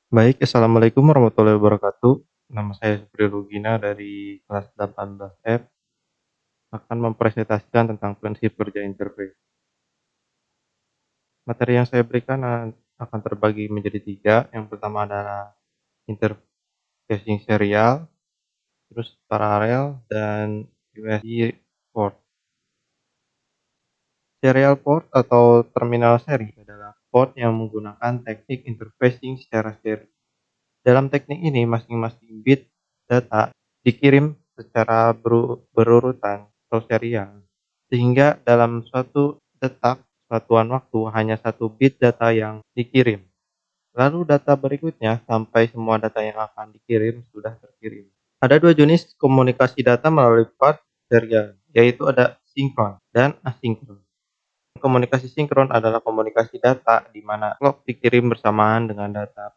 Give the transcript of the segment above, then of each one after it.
Baik, assalamualaikum warahmatullahi wabarakatuh. Nama saya Supri Rugina dari kelas 18F akan mempresentasikan tentang prinsip kerja interface. Materi yang saya berikan akan terbagi menjadi tiga. Yang pertama adalah interfacing serial, terus paralel, dan USB port. Serial port atau terminal seri adalah port yang menggunakan teknik interfacing secara seri. Dalam teknik ini, masing-masing bit data dikirim secara berurutan atau serial, sehingga dalam suatu detak satuan waktu hanya satu bit data yang dikirim. Lalu data berikutnya sampai semua data yang akan dikirim sudah terkirim. Ada dua jenis komunikasi data melalui port serial, yaitu ada sinkron dan asinkron. Komunikasi sinkron adalah komunikasi data di mana clock dikirim bersamaan dengan data.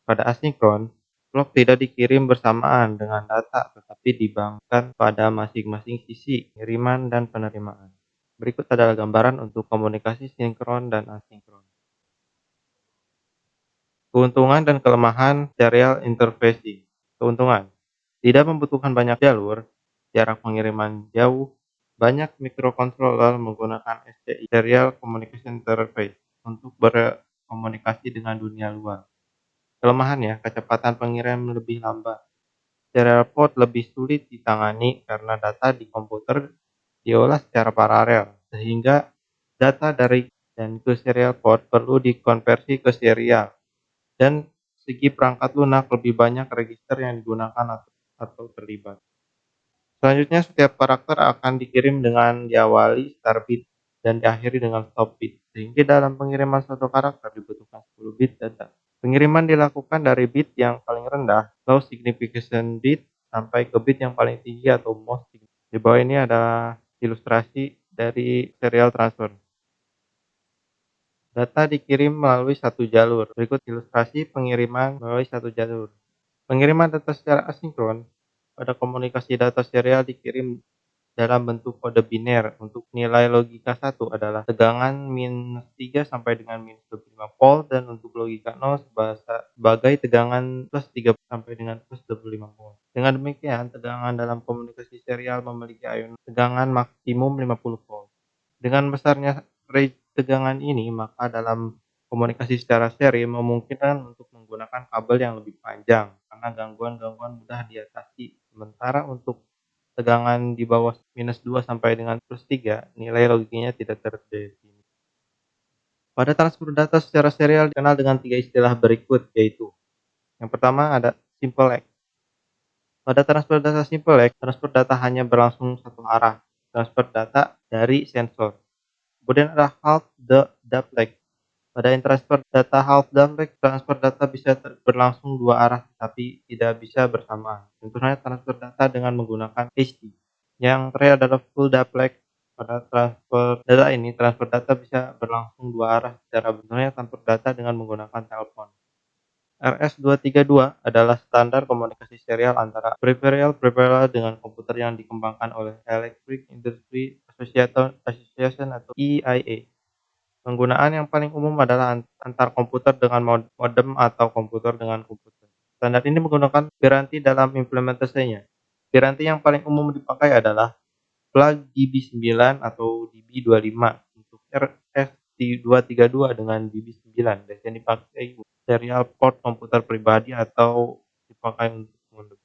Pada asinkron, clock tidak dikirim bersamaan dengan data tetapi dibankkan pada masing-masing sisi pengiriman dan penerimaan. Berikut adalah gambaran untuk komunikasi sinkron dan asinkron. Keuntungan dan kelemahan serial interfacing. Keuntungan: tidak membutuhkan banyak jalur, jarak pengiriman jauh, banyak microcontroller menggunakan SCI (Serial Communication Interface) untuk berkomunikasi dengan dunia luar. Kelemahannya, kecepatan pengirim lebih lambat. Serial port lebih sulit ditangani karena data di komputer diolah secara paralel, sehingga data dari dan ke serial port perlu dikonversi ke serial, dan segi perangkat lunak lebih banyak register yang digunakan atau terlibat. Selanjutnya, setiap karakter akan dikirim dengan diawali start bit dan diakhiri dengan stop bit, sehingga dalam pengiriman suatu karakter dibutuhkan 10 bit data. Pengiriman dilakukan dari bit yang paling rendah, low signification bit, sampai ke bit yang paling tinggi atau most significant. Di bawah ini adalah ilustrasi dari serial transfer. Data dikirim melalui satu jalur. Berikut ilustrasi pengiriman melalui satu jalur. Pengiriman data secara asinkron. Pada komunikasi data serial dikirim dalam bentuk kode biner. Untuk nilai logika 1 adalah tegangan -3 sampai dengan -25 volt, dan untuk logika 0 sebagai tegangan +3 sampai dengan +25 volt. Dengan demikian, tegangan dalam komunikasi serial memiliki ayunan tegangan maksimum 50 volt. Dengan besarnya range tegangan ini, maka dalam komunikasi secara seri memungkinkan untuk menggunakan kabel yang lebih panjang karena gangguan-gangguan mudah diatasi. Sementara untuk tegangan di bawah -2 sampai dengan +3, nilai logikanya tidak terdefinisi. Pada transfer data secara serial dikenal dengan tiga istilah berikut, yaitu yang pertama ada simple X. Pada transfer data simple X, transfer data hanya berlangsung satu arah, transfer data dari sensor. Kemudian ada half the duplex. Pada transfer data half duplex, transfer data bisa berlangsung dua arah tapi tidak bisa bersamaan. Contohnya transfer data dengan menggunakan HD. Yang terakhir adalah full duplex. Pada transfer data ini, transfer data bisa berlangsung dua arah secara contohnya transfer data dengan menggunakan telepon. RS-232 adalah standar komunikasi serial antara peripheral dengan komputer yang dikembangkan oleh Electric Industry Association atau EIA. Penggunaan yang paling umum adalah antar komputer dengan modem atau komputer dengan komputer. Standar ini menggunakan piranti dalam implementasinya. Piranti yang paling umum dipakai adalah plug DB9 atau DB25. Untuk RS232 dengan DB9 biasanya dipakai serial port komputer pribadi atau dipakai untuk modem.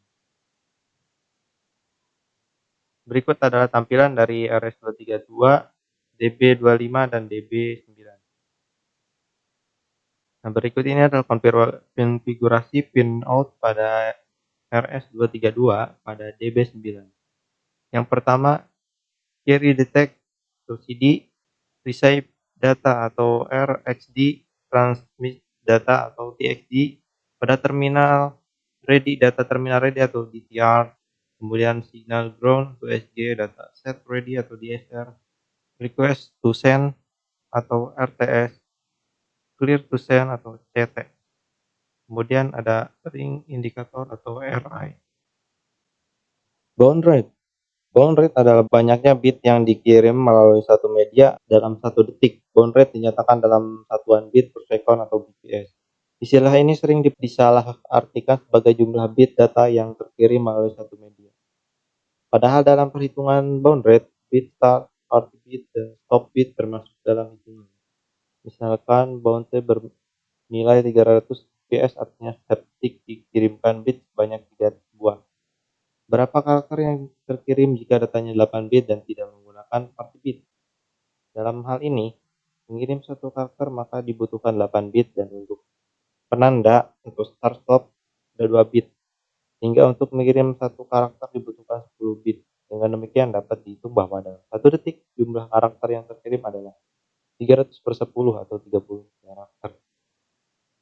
Berikut adalah tampilan dari RS232, DB25, dan DB9. Nah, berikut ini adalah konfigurasi pinout pada RS232 pada DB9. Yang pertama, carry detect LCD, receive data atau RxD, transmit data atau TXD, pada terminal ready, data terminal ready atau DTR, kemudian signal ground to SG, data set ready atau DSR, request to send atau RTS, clear to send atau CT. Kemudian ada ring indikator atau RI. Bound rate. Bound rate adalah banyaknya bit yang dikirim melalui satu media dalam satu detik. Bound rate dinyatakan dalam satuan bit per second atau bps. Istilah ini sering disalahartikan sebagai jumlah bit data yang terkirim melalui satu media. Padahal dalam perhitungan bound rate, bit start, bit, dan stop bit termasuk dalam hitungan. Misalkan bounce bernilai 300 fps, artinya setiap detik dikirimkan bit sebanyak 3 buah. Berapa karakter yang terkirim jika datanya 8 bit dan tidak menggunakan bit? Dalam hal ini, mengirim satu karakter maka dibutuhkan 8 bit dan untuk penanda atau start stop ada 2 bit. Hingga untuk mengirim satu karakter dibutuhkan 10 bit. Dengan demikian dapat dihitung bahwa dalam 1 detik jumlah karakter yang terkirim adalah 300/10 atau 30 karakter.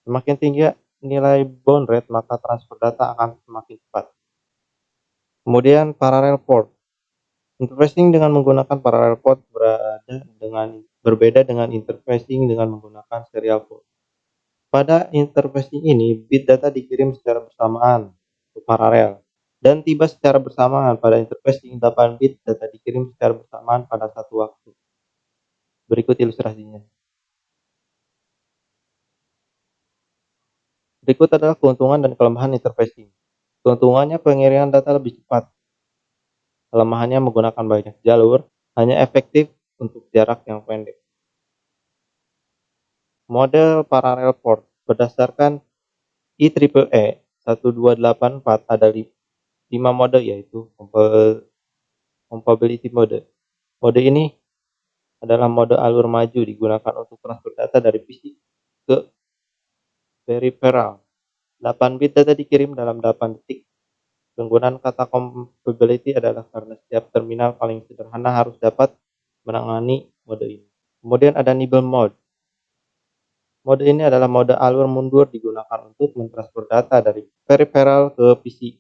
Semakin tinggi nilai bound rate maka transfer data akan semakin cepat. Kemudian parallel port. Interfacing dengan menggunakan parallel port berbeda dengan interfacing dengan menggunakan serial port. Pada interfacing ini, bit data dikirim secara bersamaan untuk paralel dan tiba secara bersamaan. Pada interfacing, 8 bit data dikirim secara bersamaan pada satu waktu. Berikut ilustrasinya. Berikut adalah keuntungan dan kelemahan interfacing. Keuntungannya pengiriman data lebih cepat. Kelemahannya menggunakan banyak jalur, hanya efektif untuk jarak yang pendek. Model parallel port berdasarkan IEEE 1284 ada 5 mode, yaitu compatibility mode. Mode ini adalah mode alur maju, digunakan untuk transfer data dari fisik ke peripheral. 8 bit data dikirim dalam 8 detik. Penggunaan kata compatibility adalah karena setiap terminal paling sederhana harus dapat menangani mode ini. Kemudian ada nibble mode. Mode ini adalah mode alur mundur, digunakan untuk mentransfer data dari peripheral ke PC.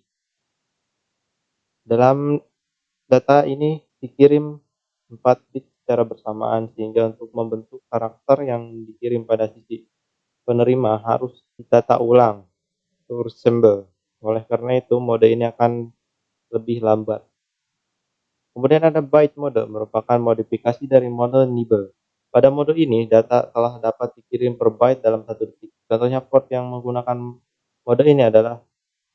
Dalam data ini dikirim 4 bit secara bersamaan, sehingga untuk membentuk karakter yang dikirim pada sisi penerima harus ditata ulang atau reassemble. Oleh karena itu, mode ini akan lebih lambat. Kemudian ada byte mode, merupakan modifikasi dari mode nibble. Pada mode ini, data telah dapat dikirim per byte dalam 1 detik. Contohnya port yang menggunakan mode ini adalah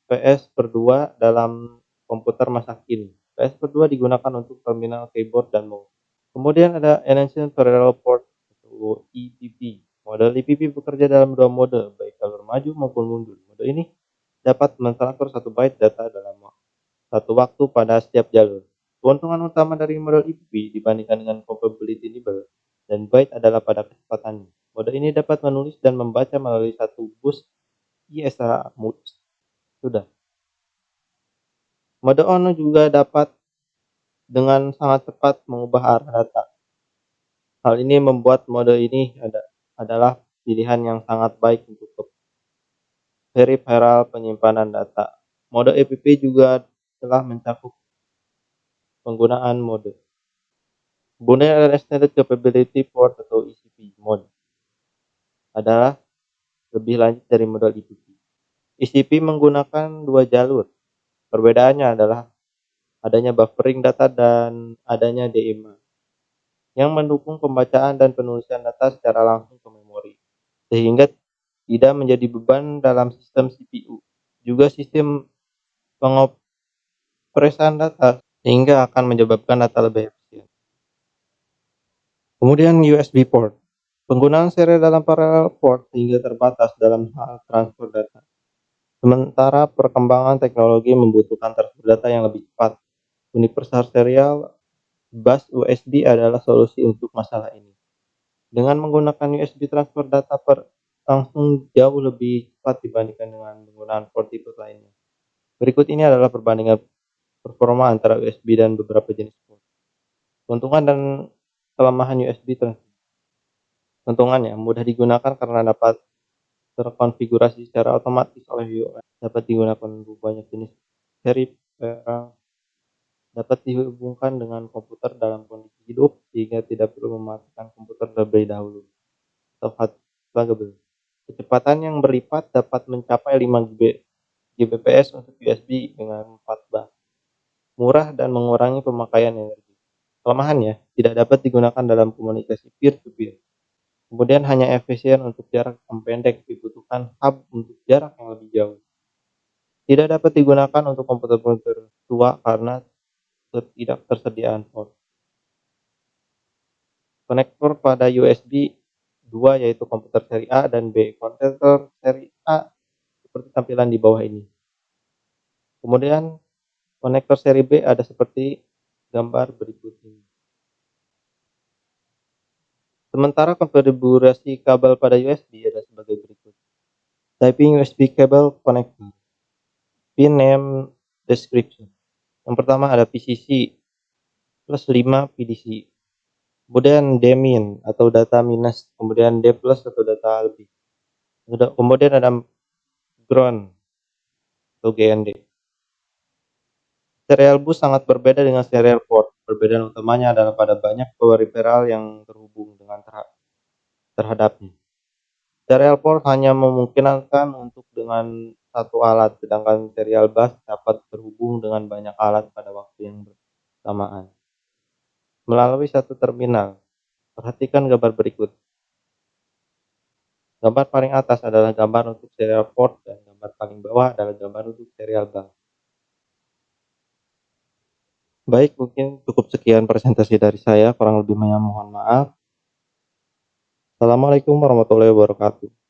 PS/2 dalam komputer masa kini. PS/2 digunakan untuk terminal keyboard dan mouse. Kemudian ada Enhanced Parallel Port atau EPP. Model EPP bekerja dalam 2 mode, baik alur maju maupun mundur. Mode ini dapat mentransfer 1 byte data dalam satu waktu pada setiap jalur. Keuntungan utama dari model EPP dibandingkan dengan compatibility nibble dan byte adalah pada kecepatannya. Mode ini dapat menulis dan membaca melalui satu bus ISA mode. Sudah. Mode on juga dapat dengan sangat cepat mengubah arah data. Hal ini membuat mode ini adalah pilihan yang sangat baik untuk peripheral penyimpanan data. Mode EPP juga telah mencakup penggunaan mode. Kemudian ada Extended Capability Port atau ECP mode adalah lebih lanjut dari model EPP. ECP menggunakan 2 jalur. Perbedaannya adalah adanya buffering data dan adanya DMA yang mendukung pembacaan dan penulisan data secara langsung ke memori, sehingga tidak menjadi beban dalam sistem CPU. Juga sistem pengoperasian data, sehingga akan menyebabkan data lebih efisien. Kemudian USB port. Penggunaan serial dalam parallel port sehingga terbatas dalam hal transfer data. Sementara perkembangan teknologi membutuhkan transfer data yang lebih cepat. Universal Serial Bus USB adalah solusi untuk masalah ini. Dengan menggunakan USB, transfer data langsung jauh lebih cepat dibandingkan dengan penggunaan port tipe lainnya. Berikut ini adalah perbandingan performa antara USB dan beberapa jenis port. Keuntungan dan kelemahan USB transfer. Keuntungannya mudah digunakan karena dapat terkonfigurasi secara otomatis oleh iOS. Dapat digunakan untuk banyak jenis peripheral. Dapat dihubungkan dengan komputer dalam kondisi hidup sehingga tidak perlu mematikan komputer terlebih dahulu. Atau pluggable. Kecepatan yang berlipat dapat mencapai 5 Gbps untuk USB dengan 4 bus. Murah dan mengurangi pemakaian energi. Kelemahannya tidak dapat digunakan dalam komunikasi peer-to-peer. Kemudian hanya efisien untuk jarak yang pendek, dibutuhkan menggunakan hub untuk jarak yang lebih jauh. Tidak dapat digunakan untuk komputer-komputer tua karena ketidaktersediaan port. Konektor pada USB 2 yaitu komputer seri A dan B. Konektor seri A seperti tampilan di bawah ini. Kemudian konektor seri B ada seperti gambar berikut ini. Sementara konfigurasi kabel pada USB ada sebagai berikut. Typing USB cable connector. Pin name description. Yang pertama ada PCC plus 5 PDC. Kemudian D-min atau data minus, kemudian D plus atau data lebih. Kemudian ada ground atau GND. Serial bus sangat berbeda dengan serial port. Perbedaan utamanya adalah pada banyak peripheral yang terhubung dengan terhadapnya. Serial port hanya memungkinkan untuk dengan satu alat, sedangkan serial bus dapat terhubung dengan banyak alat pada waktu yang bersamaan. Melalui satu terminal. Perhatikan gambar berikut. Gambar paling atas adalah gambar untuk serial port dan gambar paling bawah adalah gambar untuk serial bus. Baik, mungkin cukup sekian presentasi dari saya, kurang lebihnya mohon maaf. Assalamualaikum warahmatullahi wabarakatuh.